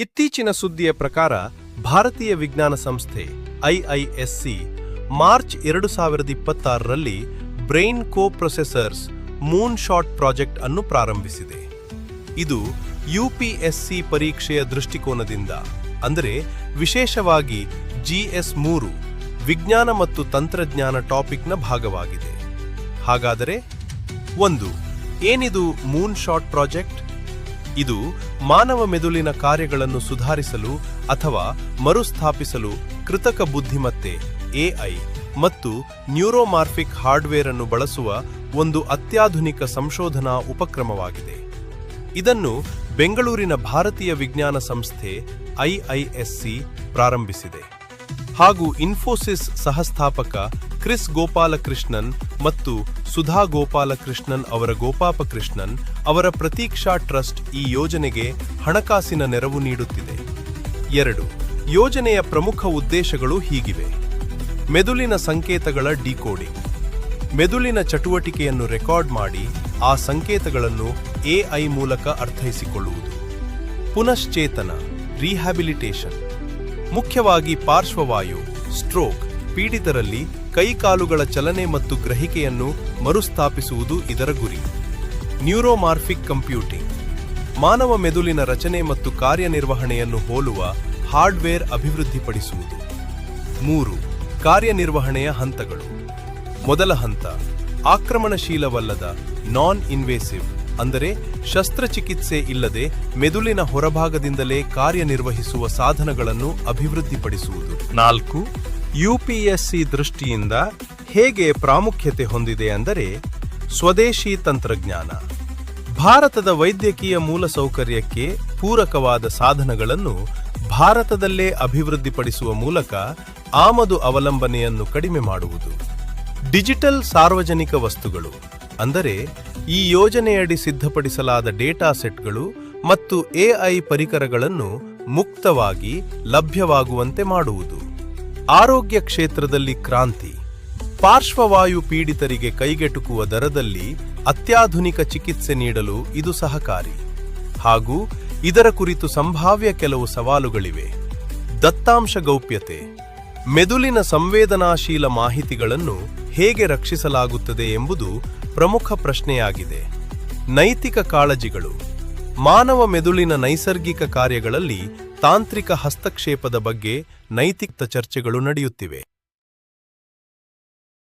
ಇತ್ತೀಚಿನ ಸುದ್ದಿಯ ಪ್ರಕಾರ ಭಾರತೀಯ ವಿಜ್ಞಾನ ಸಂಸ್ಥೆ ಐಐಎಸ್ಸಿ ಮಾರ್ಚ್ 2026ರಲ್ಲಿ brain coprocessors moonshot project ಅನ್ನು ಪ್ರಾರಂಭಿಸಿದೆ. ಇದು ಯುಪಿಎಸ್ಸಿ ಪರೀಕ್ಷೆಯ ದೃಷ್ಟಿಕೋನದಿಂದ, ಅಂದರೆ ವಿಶೇಷವಾಗಿ GS3 ವಿಜ್ಞಾನ ಮತ್ತು ತಂತ್ರಜ್ಞಾನ ಟಾಪಿಕ್ನ ಭಾಗವಾಗಿದೆ. ಹಾಗಾದರೆ 1. ಏನಿದು ಮೂನ್ ಶಾಟ್ ಪ್ರಾಜೆಕ್ಟ್? ಇದು ಮಾನವ ಮೆದುಳಿನ ಕಾರ್ಯಗಳನ್ನು ಸುಧಾರಿಸಲು ಅಥವಾ ಮರುಸ್ಥಾಪಿಸಲು ಕೃತಕ ಬುದ್ಧಿಮತ್ತೆ AI ಮತ್ತು ನ್ಯೂರೋಮಾರ್ಫಿಕ್ ಹಾರ್ಡ್ವೇರ್ ಅನ್ನು ಬಳಸುವ ಒಂದು ಅತ್ಯಾಧುನಿಕ ಸಂಶೋಧನಾ ಉಪಕ್ರಮವಾಗಿದೆ. ಇದನ್ನು ಬೆಂಗಳೂರಿನ ಭಾರತೀಯ ವಿಜ್ಞಾನ ಸಂಸ್ಥೆ ಐಐಎಸ್ಸಿ ಪ್ರಾರಂಭಿಸಿದೆ ಹಾಗೂ ಇನ್ಫೋಸಿಸ್ ಸಹಸ್ಥಾಪಕ ಕ್ರಿಸ್ ಗೋಪಾಲಕೃಷ್ಣನ್ ಮತ್ತು ಸುಧಾ ಗೋಪಾಲಕೃಷ್ಣನ್ ಅವರ ಗೋಪಾಪಕೃಷ್ಣನ್ ಅವರ ಪ್ರತೀಕ್ಷಾ ಟ್ರಸ್ಟ್ ಈ ಯೋಜನೆಗೆ ಹಣಕಾಸಿನ ನೆರವು ನೀಡುತ್ತಿದೆ. 2. ಯೋಜನೆಯ ಪ್ರಮುಖ ಉದ್ದೇಶಗಳು ಹೀಗಿವೆ. ಮೆದುಳಿನ ಸಂಕೇತಗಳ ಡಿಕೋಡಿಂಗ್. ಮೆದುಳಿನ ಚಟುವಟಿಕೆಯನ್ನು ರೆಕಾರ್ಡ್ ಮಾಡಿ ಆ ಸಂಕೇತಗಳನ್ನು AI ಮೂಲಕ ಅರ್ಥೈಸಿಕೊಳ್ಳುವುದು. ಪುನಶ್ಚೇತನ, ರಿಹ್ಯಾಬಿಲಿಟೇಷನ್. ಮುಖ್ಯವಾಗಿ ಪಾರ್ಶ್ವವಾಯು, ಸ್ಟ್ರೋಕ್ ಪೀಡಿತರಲ್ಲಿ ಕೈಕಾಲುಗಳ ಚಲನೆ ಮತ್ತು ಗ್ರಹಿಕೆಯನ್ನು ಮರುಸ್ಥಾಪಿಸುವುದು ಇದರ ಗುರಿ. ನ್ಯೂರೋಮಾರ್ಫಿಕ್ ಕಂಪ್ಯೂಟಿಂಗ್. ಮಾನವ ಮೆದುಳಿನ ರಚನೆ ಮತ್ತು ಕಾರ್ಯನಿರ್ವಹಣೆಯನ್ನು ಹೋಲುವ ಹಾರ್ಡ್ವೇರ್ ಅಭಿವೃದ್ಧಿಪಡಿಸುವುದು. 3. ಕಾರ್ಯನಿರ್ವಹಣೆಯ ಹಂತಗಳು. ಮೊದಲ ಹಂತ ಆಕ್ರಮಣಶೀಲವಲ್ಲದ ನಾನ್ ಇನ್ವೇಸಿವ್, ಅಂದರೆ ಶಸ್ತ್ರಚಿಕಿತ್ಸೆ ಇಲ್ಲದೆ ಮೆದುಳಿನ ಹೊರಭಾಗದಿಂದಲೇ ಕಾರ್ಯನಿರ್ವಹಿಸುವ ಸಾಧನಗಳನ್ನು ಅಭಿವೃದ್ಧಿಪಡಿಸುವುದು. 4. ಯುಪಿಎಸ್ಸಿ ದೃಷ್ಟಿಯಿಂದ ಹೇಗೆ ಪ್ರಾಮುಖ್ಯತೆ ಹೊಂದಿದೆ ಅಂದರೆ ಸ್ವದೇಶಿ ತಂತ್ರಜ್ಞಾನ. ಭಾರತದ ವೈದ್ಯಕೀಯ ಮೂಲಸೌಕರ್ಯಕ್ಕೆ ಪೂರಕವಾದ ಸಾಧನಗಳನ್ನು ಭಾರತದಲ್ಲೇ ಅಭಿವೃದ್ಧಿಪಡಿಸುವ ಮೂಲಕ ಆಮದು ಅವಲಂಬನೆಯನ್ನು ಕಡಿಮೆ ಮಾಡುವುದು. ಡಿಜಿಟಲ್ ಸಾರ್ವಜನಿಕ ವಸ್ತುಗಳು, ಅಂದರೆ ಈ ಯೋಜನೆಯಡಿ ಸಿದ್ಧಪಡಿಸಲಾದ ಡೇಟಾ ಸೆಟ್ಗಳು ಮತ್ತು AI ಪರಿಕರಗಳನ್ನು ಮುಕ್ತವಾಗಿ ಲಭ್ಯವಾಗುವಂತೆ ಮಾಡುವುದು. ಆರೋಗ್ಯ ಕ್ಷೇತ್ರದಲ್ಲಿ ಕ್ರಾಂತಿ. ಪಾರ್ಶ್ವವಾಯು ಪೀಡಿತರಿಗೆ ಕೈಗೆಟುಕುವ ದರದಲ್ಲಿ ಅತ್ಯಾಧುನಿಕ ಚಿಕಿತ್ಸೆ ನೀಡಲು ಇದು ಸಹಕಾರಿ. ಹಾಗೂ ಇದರ ಕುರಿತು ಸಂಭಾವ್ಯ ಕೆಲವು ಸವಾಲುಗಳಿವೆ. ದತ್ತಾಂಶ ಗೌಪ್ಯತೆ. ಮೆದುಳಿನ ಸಂವೇದನಾಶೀಲ ಮಾಹಿತಿಗಳನ್ನು ಹೇಗೆ ರಕ್ಷಿಸಲಾಗುತ್ತದೆ ಎಂಬುದು ಪ್ರಮುಖ ಪ್ರಶ್ನೆಯಾಗಿದೆ. ನೈತಿಕ ಕಾಳಜಿಗಳು. ಮಾನವ ಮೆದುಳಿನ ನೈಸರ್ಗಿಕ ಕಾರ್ಯಗಳಲ್ಲಿ ತಾಂತ್ರಿಕ ಹಸ್ತಕ್ಷೇಪದ ಬಗ್ಗೆ ನೈತಿಕ ಚರ್ಚೆಗಳು ನಡೆಯುತ್ತಿವೆ.